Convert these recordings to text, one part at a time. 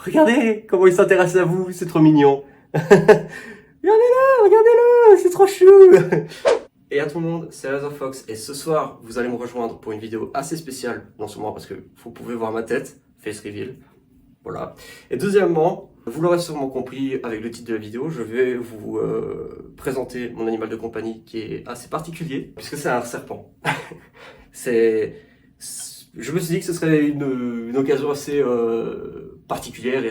Regardez comment il s'intéresse à vous, c'est trop mignon. Regardez-le, c'est trop chou. Et à tout le monde, c'est Razor Fox et ce soir, vous allez me rejoindre pour une vidéo assez spéciale, non seulement parce que vous pouvez voir ma tête, face reveal, voilà. Et deuxièmement, vous l'aurez sûrement compris avec le titre de la vidéo, je vais vous présenter mon animal de compagnie qui est assez particulier, puisque c'est un serpent. Je me suis dit que ce serait une occasion assez particulière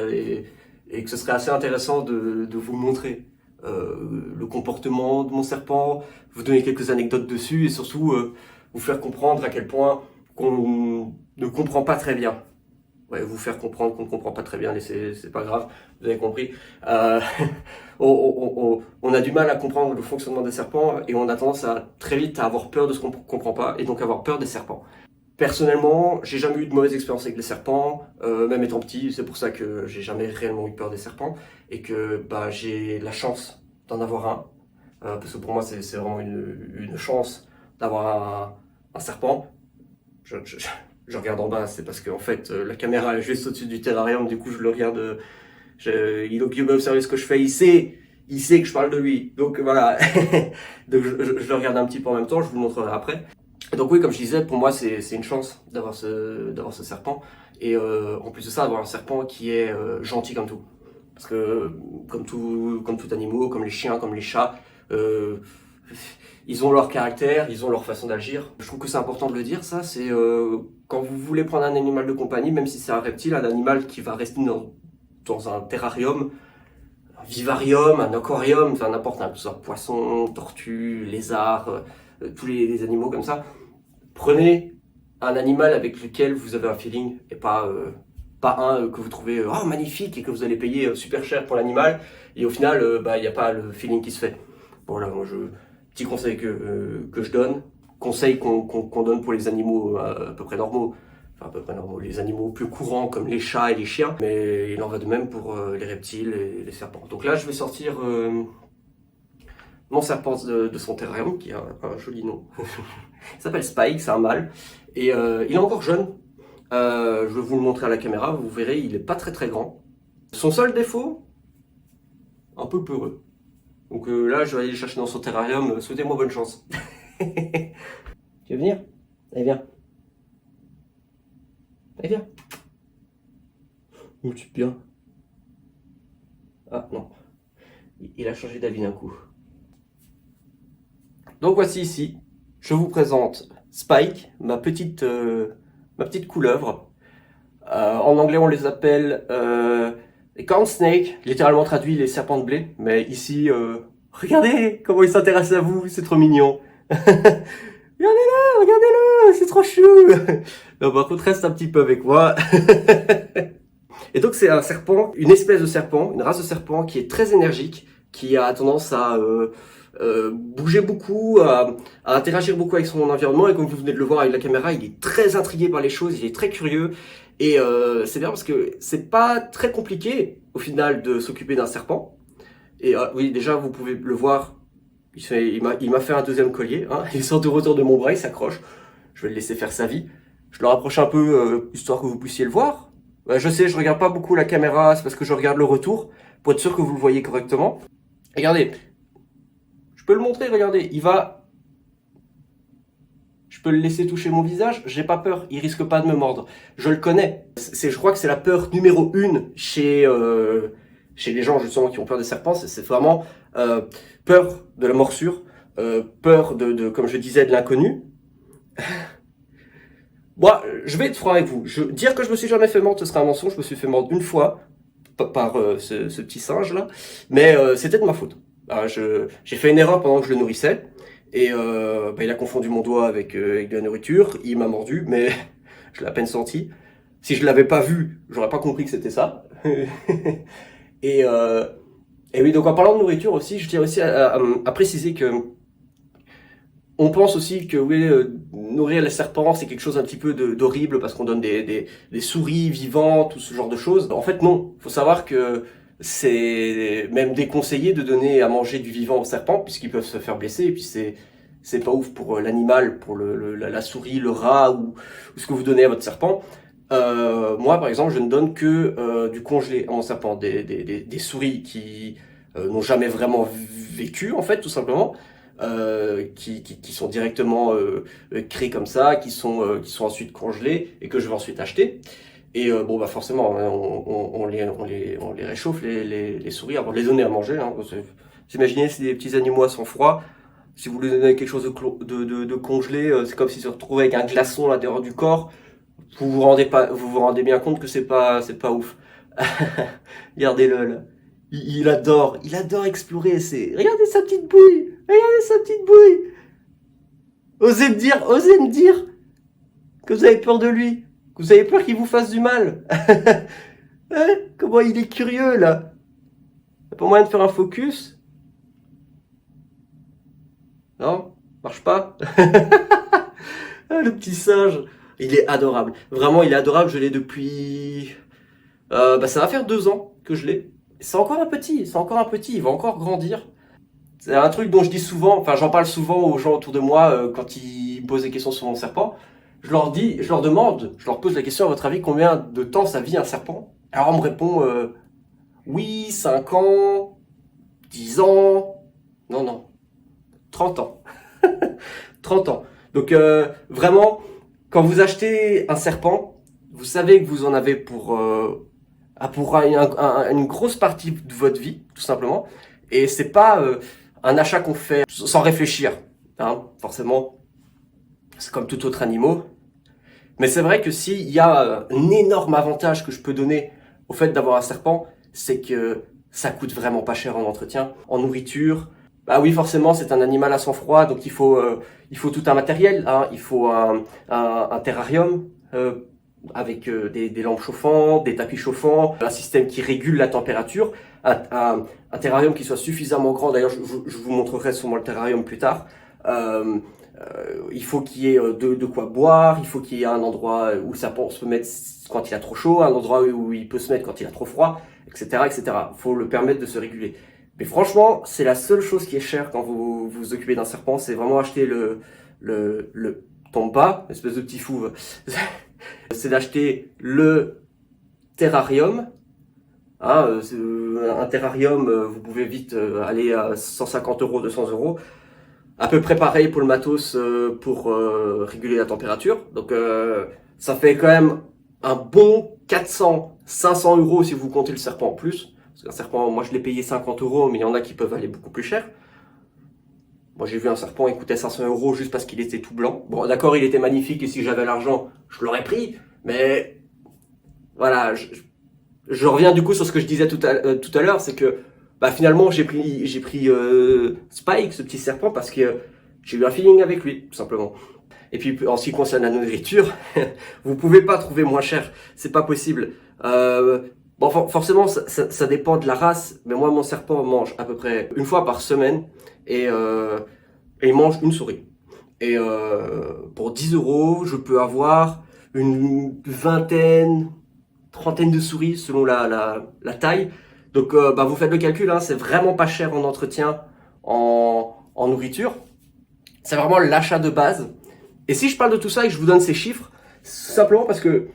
et que ce serait assez intéressant de vous montrer le comportement de mon serpent, vous donner quelques anecdotes dessus et surtout vous faire comprendre à quel point qu'on ne comprend pas très bien. Ouais, vous faire comprendre qu'on ne comprend pas très bien, mais c'est pas grave, vous avez compris. Euh, on a du mal à comprendre le fonctionnement des serpents et on a tendance à très vite à avoir peur de ce qu'on ne comprend pas et donc avoir peur des serpents. Personnellement, j'ai jamais eu de mauvaise expérience avec les serpents, même étant petit, c'est pour ça que j'ai jamais réellement eu peur des serpents et que bah, j'ai la chance d'en avoir un, parce que pour moi c'est vraiment une chance d'avoir un serpent. Je regarde en bas, c'est parce que en fait la caméra est juste au-dessus du terrarium, du coup je le regarde, il peut observer ce que je fais, il sait que je parle de lui, donc voilà, donc je le regarde un petit peu en même temps, je vous le montrerai après. Donc oui, comme je disais, pour moi c'est une chance d'avoir ce serpent et en plus de ça d'avoir un serpent qui est gentil comme tout. Parce que comme tout animal, comme les chiens, comme les chats, euh, ils ont leur caractère, ils ont leur façon d'agir. Je trouve que c'est important de le dire, ça, c'est quand vous voulez prendre un animal de compagnie, même si c'est un reptile, un animal qui va rester dans un terrarium, un vivarium, un aquarium, enfin n'importe, un poisson, tortue, lézard, tous les animaux comme ça. Prenez un animal avec lequel vous avez un feeling et pas un que vous trouvez oh, magnifique et que vous allez payer super cher pour l'animal et au final il n'y a pas le feeling qui se fait. Bon là, petit conseil que je donne, conseil qu'on donne pour les animaux à peu près normaux, enfin à peu près normaux, les animaux plus courants comme les chats et les chiens, mais il en va de même pour les reptiles et les serpents. Donc là je vais sortir mon serpent de son terrarium qui a un joli nom. Il s'appelle Spike, c'est un mâle. Et il est encore jeune. Je vais vous le montrer à la caméra, vous verrez, il n'est pas très très grand. Son seul défaut, un peu peureux. Donc là, je vais aller le chercher dans son terrarium. Souhaitez-moi bonne chance. Tu veux venir? Allez, viens. Allez, viens. Où tu bien? Ah non, il a changé d'avis d'un coup. Donc voici ici, je vous présente Spike, ma petite couleuvre. En anglais, on les appelle les corn snakes, littéralement traduit les serpents de blé. Mais ici, regardez comment il s'intéresse à vous, c'est trop mignon. Regardez-le, c'est trop chou. Non, par contre, reste un petit peu avec moi. Et donc, c'est un serpent, une espèce de serpent, une race de serpent qui est très énergique, qui a tendance à bouger beaucoup, à interagir beaucoup avec son environnement. Et comme vous venez de le voir avec la caméra, il est très intrigué par les choses, il est très curieux. Et c'est bien parce que c'est pas très compliqué au final de s'occuper d'un serpent. Et oui, déjà vous pouvez le voir, il m'a fait un deuxième collier, hein. Il sort de retour de mon bras, il s'accroche. Je vais le laisser faire sa vie. Je le rapproche un peu histoire que vous puissiez le voir. Je sais, je regarde pas beaucoup la caméra, c'est parce que je regarde le retour pour être sûr que vous le voyez correctement. Regardez, je peux le montrer, regardez, je peux le laisser toucher mon visage, j'ai pas peur, il risque pas de me mordre. Je le connais. Je crois que c'est la peur numéro 1 chez les gens justement qui ont peur des serpents, c'est vraiment peur de la morsure, peur comme je disais, de l'inconnu. Moi, je vais être franc avec vous. Dire que je me suis jamais fait mordre, ce serait un mensonge. Je me suis fait mordre une fois par ce petit singe là, mais c'était de ma faute. J'ai fait une erreur pendant que je le nourrissais. Et il a confondu mon doigt avec de la nourriture, il m'a mordu, mais je l'ai à peine senti. Si je l'avais pas vu, j'aurais pas compris que c'était ça. et, euh, et oui, donc en parlant de nourriture aussi, je tiens aussi à préciser que on pense aussi que oui, nourrir les serpents, c'est quelque chose un petit peu d'horrible parce qu'on donne des souris vivantes, tout ce genre de choses. En fait, non. Il faut savoir que c'est même déconseillé de donner à manger du vivant aux serpents puisqu'ils peuvent se faire blesser et puis c'est pas ouf pour l'animal, pour la souris, le rat ou ce que vous donnez à votre serpent. Moi, par exemple, je ne donne que du congelé à mon serpent, des souris qui n'ont jamais vraiment vécu, en fait, tout simplement, qui sont directement créées comme ça, qui sont ensuite congelées et que je vais ensuite acheter. Et bon, bah forcément, hein, on les réchauffe, les souris, avant de les donner à manger. Hein. Vous imaginez, c'est des petits animaux à sang froid. Si vous lui donnez quelque chose de congelé, c'est comme s'il se retrouvait avec un glaçon à l'intérieur du corps. Vous vous rendez bien compte que c'est pas ouf. Regardez-le là. Il adore explorer. Regardez sa petite bouille, regardez sa petite bouille. Osez me dire que vous avez peur de lui, que vous avez peur qu'il vous fasse du mal. Hein? Comment il est curieux là. Y'a pas moyen de faire un focus? Non? Marche pas? Ah, le petit singe. Il est adorable. Vraiment, il est adorable. Je l'ai depuis... bah, ça va faire 2 ans que je l'ai. C'est encore un petit. C'est encore un petit. Il va encore grandir. C'est un truc dont je dis souvent, enfin j'en parle souvent aux gens autour de moi quand ils me posent des questions sur mon serpent. Je leur demande, je leur pose la question à votre avis combien de temps ça vit un serpent? Alors on me répond oui, 5 ans, 10 ans, non non, 30 ans. 30 ans. Donc vraiment, quand vous achetez un serpent, vous savez que vous en avez pour une grosse partie de votre vie, tout simplement. Et c'est pas un achat qu'on fait sans réfléchir. Hein, forcément, c'est comme tout autre animal. Mais c'est vrai que s'il y a un énorme avantage que je peux donner au fait d'avoir un serpent, c'est que ça coûte vraiment pas cher en entretien, en nourriture. Bah oui, forcément, c'est un animal à sang froid, donc il faut tout un matériel. Hein. Il faut un terrarium avec des lampes chauffantes, des tapis chauffants, un système qui régule la température, un terrarium qui soit suffisamment grand. D'ailleurs, je vous montrerai sûrement le terrarium plus tard. Il faut qu'il y ait de quoi boire, il faut qu'il y ait un endroit où le serpent se peut mettre quand il a trop chaud, un endroit où il peut se mettre quand il a trop froid, etc., etc. Il faut le permettre de se réguler. Mais franchement, c'est la seule chose qui est chère quand vous vous occupez d'un serpent, c'est vraiment acheter le tombe pas, espèce de petit fou. C'est d'acheter le terrarium. Hein, un terrarium, vous pouvez vite aller à 150 euros, 200 euros. À peu près pareil pour le matos pour réguler la température. Donc ça fait quand même un bon 400, 500 euros si vous comptez le serpent en plus. Parce qu'un serpent, moi je l'ai payé 50 euros, mais il y en a qui peuvent aller beaucoup plus cher. Moi j'ai vu un serpent, il coûtait 500 euros juste parce qu'il était tout blanc. Bon d'accord, il était magnifique et si j'avais l'argent, je l'aurais pris. Mais voilà, je reviens du coup sur ce que je disais tout à l'heure, c'est que bah finalement j'ai pris Spike, ce petit serpent, parce que j'ai eu un feeling avec lui, tout simplement. Et puis en ce qui concerne la nourriture, vous pouvez pas trouver moins cher, c'est pas possible. Bon forcément ça dépend de la race, mais moi mon serpent mange à peu près une fois par semaine et il mange une souris. Et pour 10 euros, je peux avoir une vingtaine, trentaine de souris selon la taille. Donc bah, vous faites le calcul, hein, c'est vraiment pas cher en entretien, en nourriture. C'est vraiment l'achat de base. Et si je parle de tout ça et que je vous donne ces chiffres, c'est simplement parce que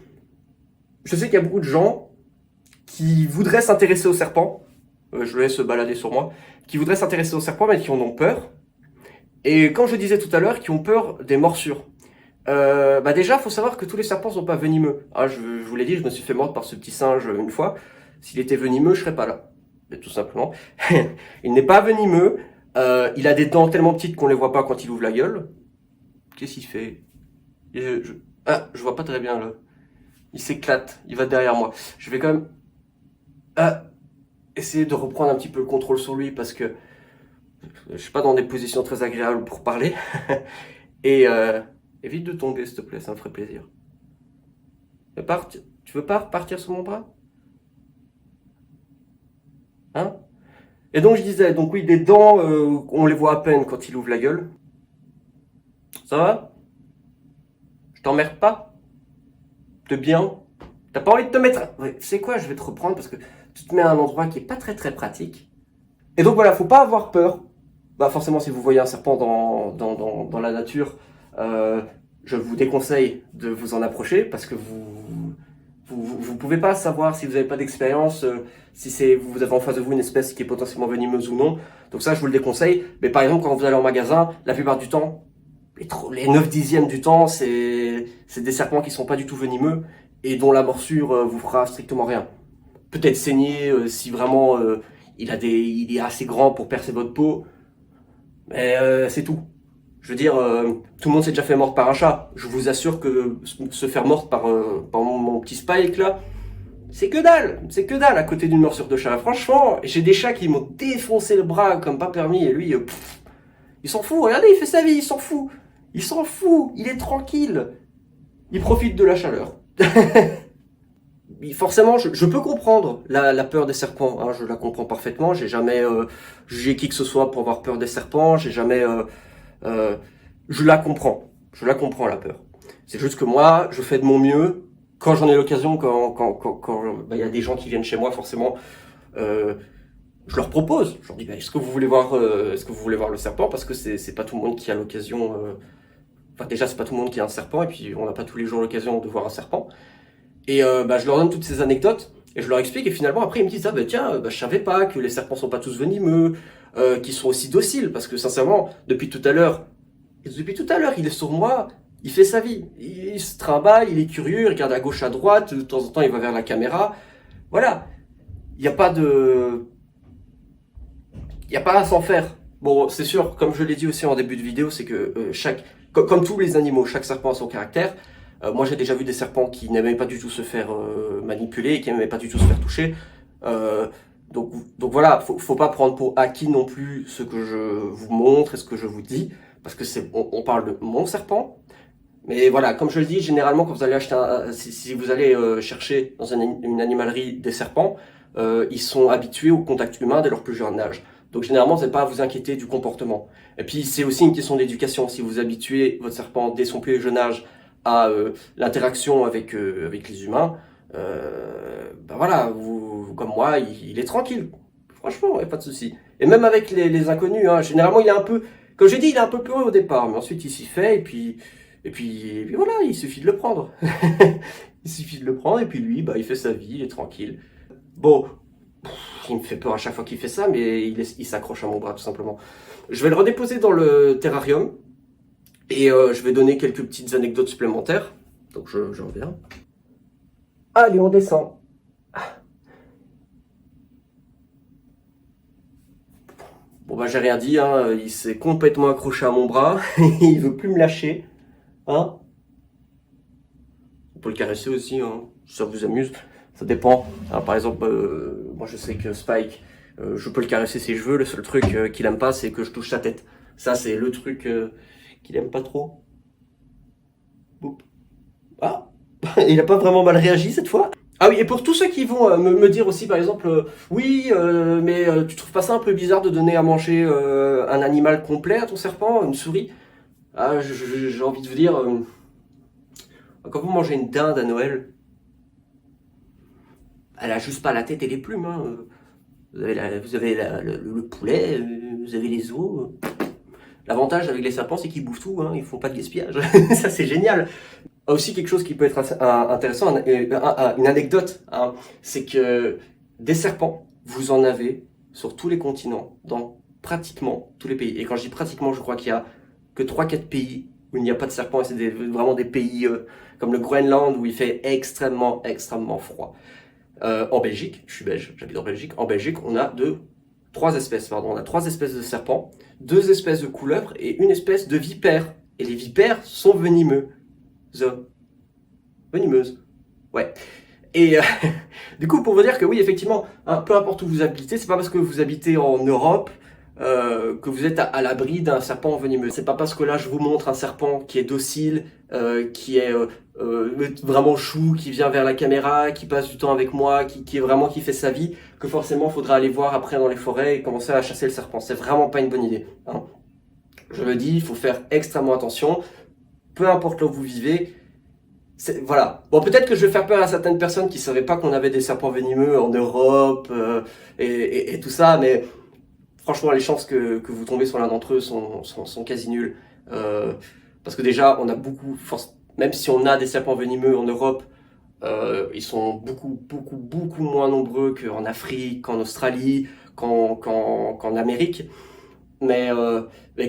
je sais qu'il y a beaucoup de gens qui voudraient s'intéresser au serpent, je le laisse se balader sur moi, qui voudraient s'intéresser au serpent mais qui en ont peur. Et comme je disais tout à l'heure, qui ont peur des morsures. Bah déjà, faut savoir que tous les serpents sont pas venimeux. Ah, je vous l'ai dit, je me suis fait mordre par ce petit singe une fois. S'il était venimeux, je serais pas là. Mais tout simplement. Il n'est pas venimeux. Il a des dents tellement petites qu'on les voit pas quand il ouvre la gueule. Qu'est-ce qu'il fait? Ah, je vois pas très bien là. Il s'éclate. Il va derrière moi. Je vais quand même essayer de reprendre un petit peu le contrôle sur lui parce que je suis pas dans des positions très agréables pour parler. Et évite de tomber, s'il te plaît, ça me ferait plaisir. Tu veux pas repartir sur mon bras? Hein? Et donc je disais, donc oui, des dents, on les voit à peine quand il ouvre la gueule. Ça va? Je t'emmerde pas? De bien? T'as pas envie de te mettre... Ouais, tu sais quoi, je vais te reprendre parce que tu te mets à un endroit qui est pas très très pratique. Et donc voilà, faut pas avoir peur. Bah forcément, si vous voyez un serpent dans la nature, je vous déconseille de vous en approcher parce que Vous pouvez pas savoir si vous n'avez pas d'expérience, si vous avez en face de vous une espèce qui est potentiellement venimeuse ou non. Donc ça, je vous le déconseille. Mais par exemple, quand vous allez en magasin, la plupart du temps, les 9 dixièmes du temps, c'est des serpents qui sont pas du tout venimeux et dont la morsure vous fera strictement rien. Peut-être saigner si vraiment il est assez grand pour percer votre peau, mais c'est tout. Je veux dire, tout le monde s'est déjà fait mordre par un chat. Je vous assure que se faire mordre par mon petit Spike là, c'est que dalle à côté d'une morsure de chat. Franchement, j'ai des chats qui m'ont défoncé le bras comme pas permis et lui, il s'en fout. Regardez, il fait sa vie, il s'en fout. Il s'en fout, il est tranquille. Il profite de la chaleur. Forcément, je peux comprendre la peur des serpents. Hein, je la comprends parfaitement. J'ai jamais jugé qui que ce soit pour avoir peur des serpents. J'ai jamais je la comprends. Je la comprends, la peur. C'est juste que moi, je fais de mon mieux quand j'en ai l'occasion, quand bah, y a des gens qui viennent chez moi, forcément, je leur propose. Je leur dis, bah, est-ce que vous voulez voir le serpent? Parce que c'est pas tout le monde qui a l'occasion. Enfin, déjà, c'est pas tout le monde qui a un serpent, et puis on n'a pas tous les jours l'occasion de voir un serpent. Et bah, je leur donne toutes ces anecdotes, et je leur explique, et finalement, après, ils me disent, ah bah tiens, bah, je savais pas que les serpents sont pas tous venimeux, qu'ils sont aussi dociles, parce que sincèrement, depuis tout à l'heure, il est sur moi, il fait sa vie. Il se trimballe, il est curieux, il regarde à gauche, à droite, de temps en temps il va vers la caméra. Voilà. Il n'y a pas de... Il n'y a pas à s'en faire. Bon, c'est sûr, comme je l'ai dit aussi en début de vidéo, c'est que comme tous les animaux, chaque serpent a son caractère. Moi j'ai déjà vu des serpents qui n'aimaient pas du tout se faire manipuler et qui n'aimaient pas du tout se faire toucher. Donc voilà, faut pas prendre pour acquis non plus ce que je vous montre et ce que je vous dis, parce que on parle de mon serpent. Mais voilà, comme je le dis, généralement quand vous allez acheter si vous allez chercher dans une animalerie des serpents, ils sont habitués au contact humain dès leur plus jeune âge. Donc généralement, vous n'avez pas à vous inquiéter du comportement. Et puis c'est aussi une question d'éducation. Si vous habituez votre serpent dès son plus jeune âge à l'interaction avec les humains, ben voilà, comme moi, il est tranquille. Franchement, il n'y a pas de souci. Et même avec les inconnus, hein, généralement, il est un peu, comme j'ai dit, il est un peu peureux au départ, mais ensuite il s'y fait, et puis voilà, il suffit de le prendre. Il suffit de le prendre, et puis lui, bah, il fait sa vie, il est tranquille. Bon, il me fait peur à chaque fois qu'il fait ça, mais il s'accroche à mon bras, tout simplement. Je vais le redéposer dans le terrarium, et je vais donner quelques petites anecdotes supplémentaires. Donc je reviens. Allez, on descend. Bon bah j'ai rien dit, hein. Il s'est complètement accroché à mon bras, il veut plus me lâcher. Hein? On peut le caresser aussi, hein, si ça vous amuse. Ça dépend. Alors, par exemple, moi je sais que Spike, je peux le caresser si je veux. Le seul truc qu'il aime pas, c'est que je touche sa tête. Ça, c'est le truc qu'il aime pas trop. Boop. Ah, il a pas vraiment mal réagi cette fois. Ah oui, et pour tous ceux qui vont me dire aussi, par exemple, oui, mais tu trouves pas ça un peu bizarre de donner à manger un animal complet à ton serpent, une souris? Ah, j'ai envie de vous dire, quand vous mangez une dinde à Noël, elle a juste pas la tête et les plumes. Hein. Vous avez, le poulet, vous avez les os. L'avantage avec les serpents, c'est qu'ils bouffent tout, hein, ils font pas de gaspillage. Ça, c'est génial. Aussi, quelque chose qui peut être intéressant, une anecdote, hein, c'est que des serpents, vous en avez sur tous les continents, dans pratiquement tous les pays. Et quand je dis pratiquement, je crois qu'il y a que 3-4 pays où il n'y a pas de serpents, et c'est vraiment des pays comme le Groenland où il fait extrêmement, extrêmement froid. En Belgique, je suis belge, j'habite en Belgique. En Belgique, on a trois espèces de serpents, 2 espèces de couleuvres et une espèce de vipère. Et les vipères sont venimeuses. Ouais. Et du coup, pour vous dire que oui, effectivement, hein, peu importe où vous habitez, c'est pas parce que vous habitez en Europe que vous êtes à l'abri d'un serpent venimeux. C'est pas parce que là je vous montre un serpent qui est docile, qui est vraiment chou, qui vient vers la caméra, qui passe du temps avec moi, qui fait sa vie, que forcément il faudra aller voir après dans les forêts et commencer à chasser le serpent. C'est vraiment pas une bonne idée. Hein. Je le dis, il faut faire extrêmement attention. Peu importe là où vous vivez. Voilà. Bon, peut-être que je vais faire peur à certaines personnes qui savaient pas qu'on avait des serpents venimeux en Europe et tout ça, mais franchement, les chances que vous tombez sur l'un d'entre eux sont quasi nulles. Parce que déjà, on a beaucoup, même si on a des serpents venimeux en Europe, Ils sont beaucoup moins nombreux qu'en Afrique, qu'en Australie, qu'en Amérique. Mais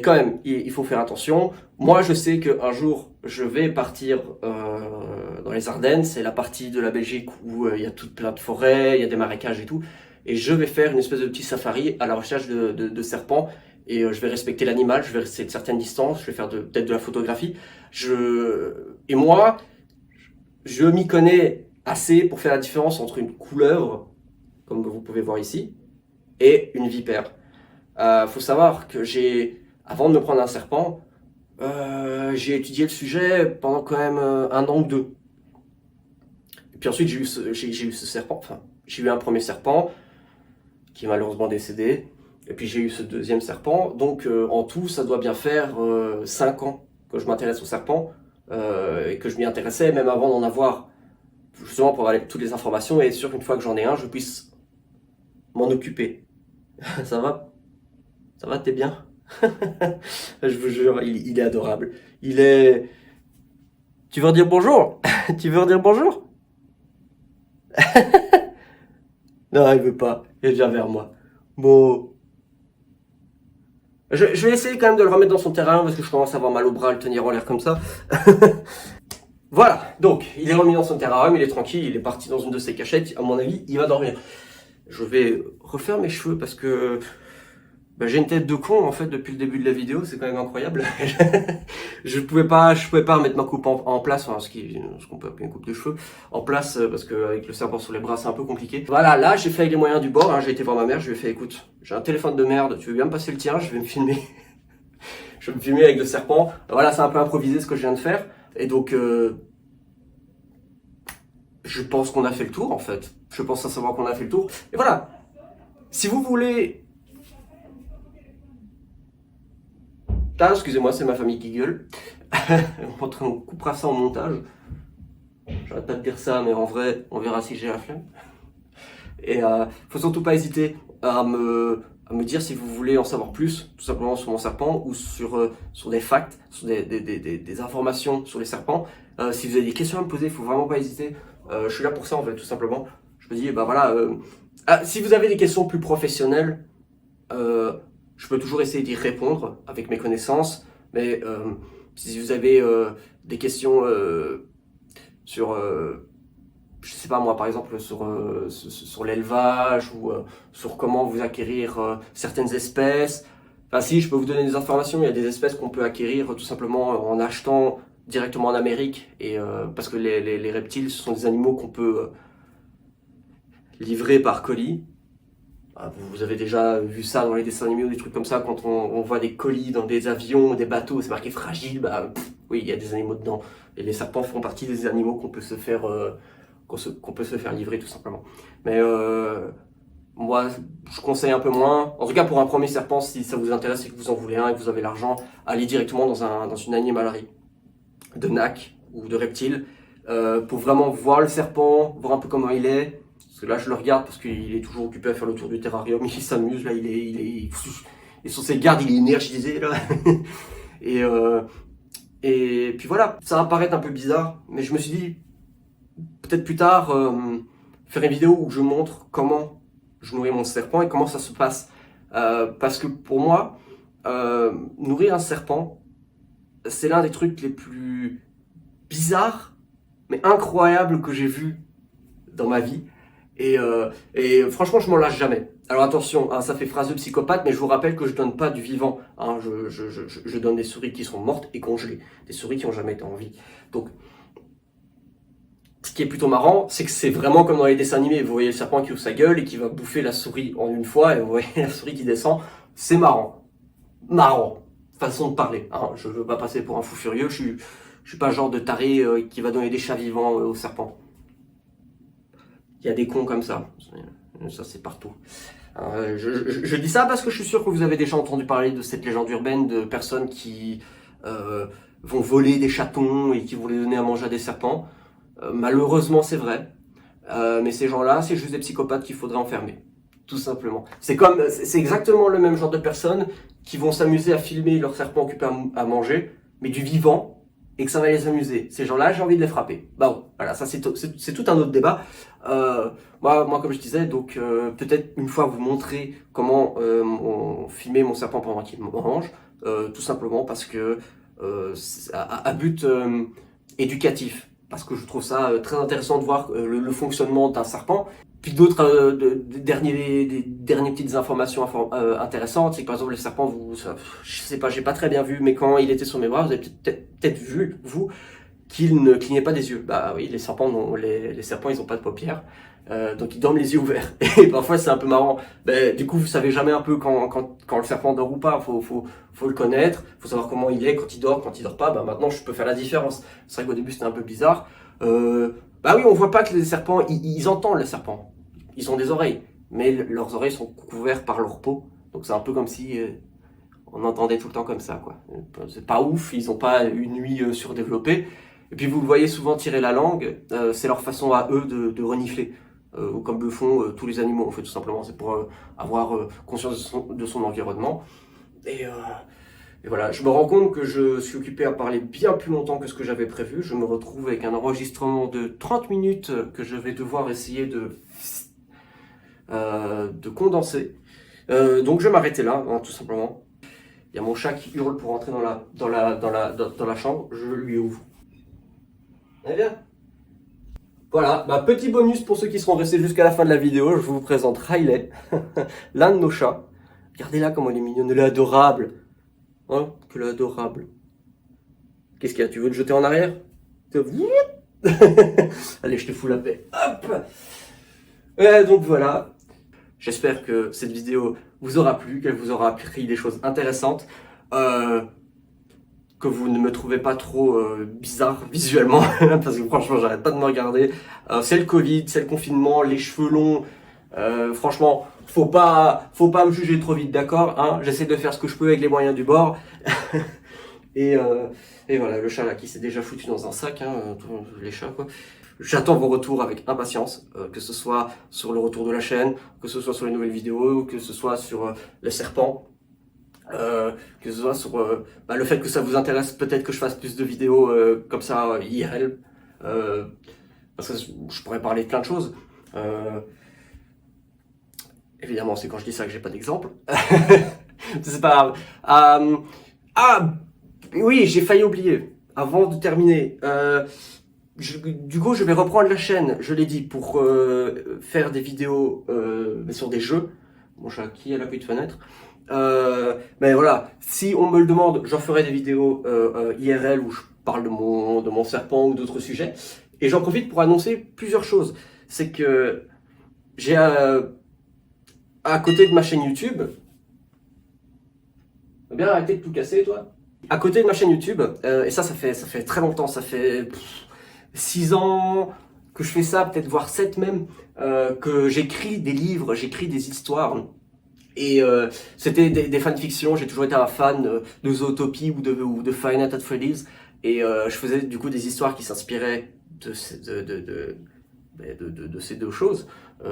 quand même, il faut faire attention. Moi, je sais qu'un jour, je vais partir dans les Ardennes. C'est la partie de la Belgique où il y a toute plein de forêts, il y a des marécages et tout. Et je vais faire une espèce de petit safari à la recherche de serpents. Et je vais respecter l'animal, je vais rester de certaines distances, je vais faire peut-être de la photographie. Et moi, je m'y connais assez pour faire la différence entre une couleuvre, comme vous pouvez voir ici, et une vipère. Faut savoir que avant de me prendre un serpent, j'ai étudié le sujet pendant quand même 1 an ou 2. Et puis ensuite, j'ai eu ce serpent, enfin, j'ai eu un premier serpent qui est malheureusement décédé. Et puis j'ai eu ce deuxième serpent. Donc en tout, ça doit bien faire 5 ans que je m'intéresse au serpent et que je m'y intéressais même avant d'en avoir, justement pour avoir toutes les informations et être sûr qu'une fois que j'en ai un, je puisse m'en occuper. Ça va? Ça va, t'es bien? Je vous jure, il est adorable. Il est... Tu veux redire bonjour? Tu veux redire bonjour? Non, il veut pas. Il vient vers moi. Bon... Je vais essayer quand même de le remettre dans son terrain parce que je commence à avoir mal au bras à le tenir en l'air comme ça. Voilà, donc il est remis dans son terrarium, il est tranquille, il est parti dans une de ses cachettes, à mon avis, il va dormir. Je vais refaire mes cheveux parce que j'ai une tête de con en fait depuis le début de la vidéo, c'est quand même incroyable. je pouvais pas remettre ma coupe en place, enfin, ce qu'on peut appeler une coupe de cheveux, en place parce qu'avec le serpent sur les bras c'est un peu compliqué. Voilà, là j'ai fait avec les moyens du bord, hein, j'ai été voir ma mère, je lui ai fait écoute, j'ai un téléphone de merde, tu veux bien me passer le tien, je vais me filmer. Je vais me filmer avec le serpent. Voilà, c'est un peu improvisé ce que je viens de faire. Et donc, je pense qu'on a fait le tour en fait. Je pense à savoir qu'on a fait le tour. Et voilà, si vous voulez... Ah, excusez-moi, c'est ma famille qui gueule. On coupera ça en montage. J'arrête pas de dire ça, mais en vrai, on verra si j'ai la flemme. Et faut surtout pas hésiter à me dire si vous voulez en savoir plus, tout simplement sur mon serpent ou sur des facts, sur des informations sur les serpents. Si vous avez des questions à me poser, il faut vraiment pas hésiter. Je suis là pour ça en fait, tout simplement. Je me dis, bah voilà, si vous avez des questions plus professionnelles, je peux toujours essayer d'y répondre avec mes connaissances. Mais si vous avez des questions sur je sais pas moi, par exemple sur l'élevage ou sur comment vous acquérir certaines espèces. Enfin si, je peux vous donner des informations, il y a des espèces qu'on peut acquérir tout simplement en achetant directement en Amérique, et parce que les reptiles, ce sont des animaux qu'on peut livrer par colis. Vous avez déjà vu ça dans les dessins animés ou des trucs comme ça, quand on voit des colis dans des avions, des bateaux, c'est marqué fragile, oui, il y a des animaux dedans. Et les serpents font partie des animaux qu'on peut se faire livrer tout simplement. Mais moi, je conseille un peu moins. En tout cas, pour un premier serpent, si ça vous intéresse et que vous en voulez un et que vous avez l'argent, allez directement dans une animalerie de NAC ou de reptiles pour vraiment voir le serpent, voir un peu comment il est. Parce que là, je le regarde parce qu'il est toujours occupé à faire le tour du terrarium, il s'amuse, là, il est sur ses gardes, il est énergisé, là. Et puis voilà, ça va paraître un peu bizarre, mais je me suis dit, peut-être plus tard, faire une vidéo où je montre comment je nourris mon serpent et comment ça se passe. Parce que pour moi, nourrir un serpent, c'est l'un des trucs les plus bizarres, mais incroyables que j'ai vu dans ma vie. Et franchement, je m'en lâche jamais. Alors attention, hein, ça fait phrase de psychopathe, mais je vous rappelle que je donne pas du vivant. Hein, je donne des souris qui sont mortes et congelées. Des souris qui n'ont jamais été en vie. Donc, ce qui est plutôt marrant, c'est que c'est vraiment comme dans les dessins animés. Vous voyez le serpent qui ouvre sa gueule et qui va bouffer la souris en une fois, et vous voyez la souris qui descend. C'est marrant. Marrant. Façon de parler. Hein. Je veux pas passer pour un fou furieux. Je suis pas le genre de taré qui va donner des chats vivants aux serpents. Il y a des cons comme ça. Ça, c'est partout. Je dis ça parce que je suis sûr que vous avez déjà entendu parler de cette légende urbaine de personnes qui vont voler des chatons et qui vont les donner à manger à des serpents. Malheureusement, c'est vrai. Mais ces gens-là, c'est juste des psychopathes qu'il faudrait enfermer. Tout simplement. C'est exactement le même genre de personnes qui vont s'amuser à filmer leurs serpents occupés à manger, mais du vivant, et que ça va les amuser. Ces gens-là, j'ai envie de les frapper. Bah bon, voilà, ça c'est tout un autre débat. Moi, comme je disais, donc peut-être une fois vous montrer comment filmer mon serpent pendant qu'il me mange, tout simplement parce que à but éducatif. Parce que je trouve ça très intéressant de voir le fonctionnement d'un serpent. Puis d'autres dernières petites informations intéressantes, c'est que par exemple les serpents, je sais pas, j'ai pas très bien vu, mais quand il était sur mes bras, vous avez peut-être vu, vous, qu'il ne clignait pas des yeux. Bah oui, les serpents, les serpents, ils ont pas de paupières, donc ils dorment les yeux ouverts. Et parfois c'est un peu marrant. Du coup, vous savez jamais un peu quand le serpent dort ou pas. Faut le connaître, faut savoir comment il est quand il dort pas. Bah maintenant, je peux faire la différence. C'est vrai qu'au début c'était un peu bizarre. Bah oui, on voit pas que les serpents, ils entendent les serpents. Ils ont des oreilles, mais leurs oreilles sont couvertes par leur peau. Donc c'est un peu comme si on entendait tout le temps comme ça, quoi. C'est pas ouf, ils ont pas une ouïe surdéveloppée. Et puis vous le voyez souvent tirer la langue, c'est leur façon à eux de renifler. Comme le font tous les animaux, en fait, tout simplement. C'est pour avoir conscience de son environnement. Et voilà, je me rends compte que je suis occupé à parler bien plus longtemps que ce que j'avais prévu. Je me retrouve avec un enregistrement de 30 minutes que je vais devoir essayer de condenser. Donc je vais m'arrêter là, hein, tout simplement. Il y a mon chat qui hurle pour entrer dans la chambre. Je lui ouvre. Eh bien. Voilà, petit bonus pour ceux qui seront restés jusqu'à la fin de la vidéo, je vous présente Riley, l'un de nos chats. Regardez là comment elle est mignonne, elle est adorable. Hein, qu'elle est adorable. Qu'est-ce qu'il y a, tu veux te jeter en arrière? Allez, je te fous la paix. Hop. Donc voilà, j'espère que cette vidéo vous aura plu, qu'elle vous aura appris des choses intéressantes. Que vous ne me trouvez pas trop bizarre visuellement, parce que franchement j'arrête pas de me regarder. C'est le Covid, c'est le confinement, les cheveux longs, franchement faut pas me juger trop vite, d'accord, hein. J'essaie de faire ce que je peux avec les moyens du bord. et voilà, le chat là qui s'est déjà foutu dans un sac, hein, les chats quoi. J'attends vos retours avec impatience, que ce soit sur le retour de la chaîne, que ce soit sur les nouvelles vidéos, que ce soit sur les serpents. Que ce soit sur le fait que ça vous intéresse, peut-être que je fasse plus de vidéos comme ça IRL, parce que je pourrais parler de plein de choses. Évidemment, c'est quand je dis ça que j'ai pas d'exemple. C'est pas grave. Oui, j'ai failli oublier. Avant de terminer, du coup, je vais reprendre la chaîne, je l'ai dit, pour faire des vidéos sur des jeux. Mon chat qui a l'appui de fenêtre. Mais voilà, si on me le demande, j'en ferai des vidéos IRL où je parle de mon serpent ou d'autres sujets. Et j'en profite pour annoncer plusieurs choses. C'est que j'ai à côté de ma chaîne YouTube, bien arrêter de tout casser toi. À côté de ma chaîne YouTube, et ça fait très longtemps, ça fait 6 ans que je fais ça, peut-être voire 7 même, que j'écris des livres, j'écris des histoires. Et c'était des fanfictions, j'ai toujours été un fan de Zootopie ou de Five Nights at Freddy's. Et je faisais du coup des histoires qui s'inspiraient de ces deux choses.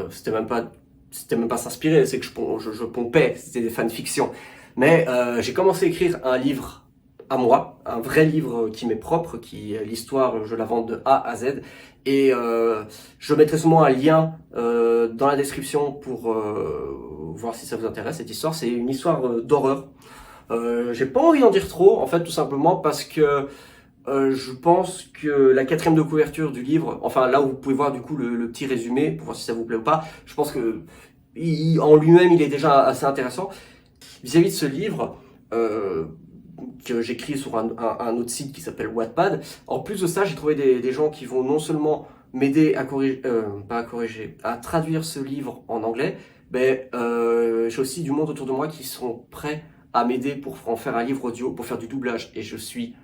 C'était même pas s'inspirer, c'est que je pompais, c'était des fanfictions. Mais j'ai commencé à écrire un livre à moi, un vrai livre qui m'est propre, qui l'histoire, je la vends de A à Z. Et je mettrai sûrement un lien dans la description pour voir si ça vous intéresse. Cette histoire, c'est une histoire d'horreur. J'ai pas envie d'en dire trop, en fait, tout simplement parce que je pense que la 4e de couverture du livre, enfin là où vous pouvez voir du coup le petit résumé pour voir si ça vous plaît ou pas, je pense que en lui-même il est déjà assez intéressant. Vis-à-vis de ce livre que j'écris sur un autre site qui s'appelle Wattpad, en plus de ça j'ai trouvé des gens qui vont non seulement m'aider à corriger, pas à corriger, à traduire ce livre en anglais, mais j'ai aussi du monde autour de moi qui sont prêts à m'aider pour en faire un livre audio, pour faire du doublage, et je suis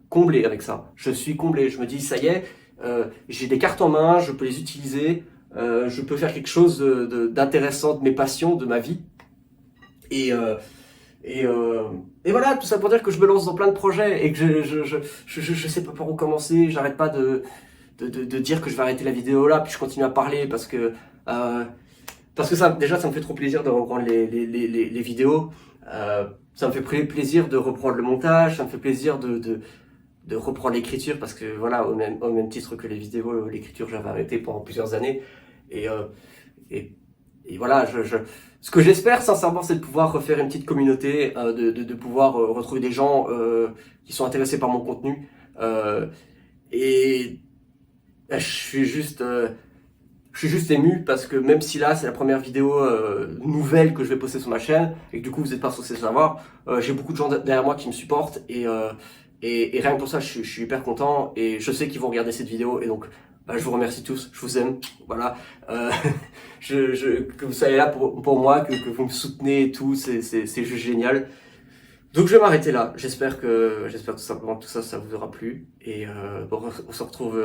comblé avec ça. Je suis comblé. Je me dis, ça y est, j'ai des cartes en main, je peux les utiliser, je peux faire quelque chose d'intéressant de mes passions, de ma vie. Et voilà, tout ça pour dire que je me lance dans plein de projets et que je sais pas par où commencer. J'arrête pas de dire que je vais arrêter la vidéo là, puis je continue à parler parce que ça, déjà, ça me fait trop plaisir de reprendre les vidéos. Ça me fait plaisir de reprendre le montage, ça me fait plaisir de reprendre l'écriture parce que voilà, au même titre que les vidéos, l'écriture j'avais arrêté pendant plusieurs années et, et, et voilà, ce que j'espère sincèrement c'est de pouvoir refaire une petite communauté, de pouvoir retrouver des gens qui sont intéressés par mon contenu et je suis juste ému parce que même si là c'est la première vidéo nouvelle que je vais poster sur ma chaîne et que du coup vous n'êtes pas censé savoir, j'ai beaucoup de gens derrière moi qui me supportent et rien que pour ça je suis hyper content et je sais qu'ils vont regarder cette vidéo et donc bah, je vous remercie tous, je vous aime, voilà, euh, que vous soyez là pour moi, que vous me soutenez et tout, c'est juste génial. Donc je vais m'arrêter là, j'espère tout simplement que tout ça, ça vous aura plu et bon, on se retrouve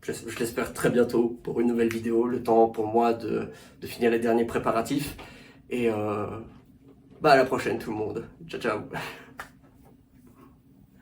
je l'espère très bientôt pour une nouvelle vidéo, le temps pour moi de finir les derniers préparatifs. Et bah à la prochaine tout le monde. Ciao ciao.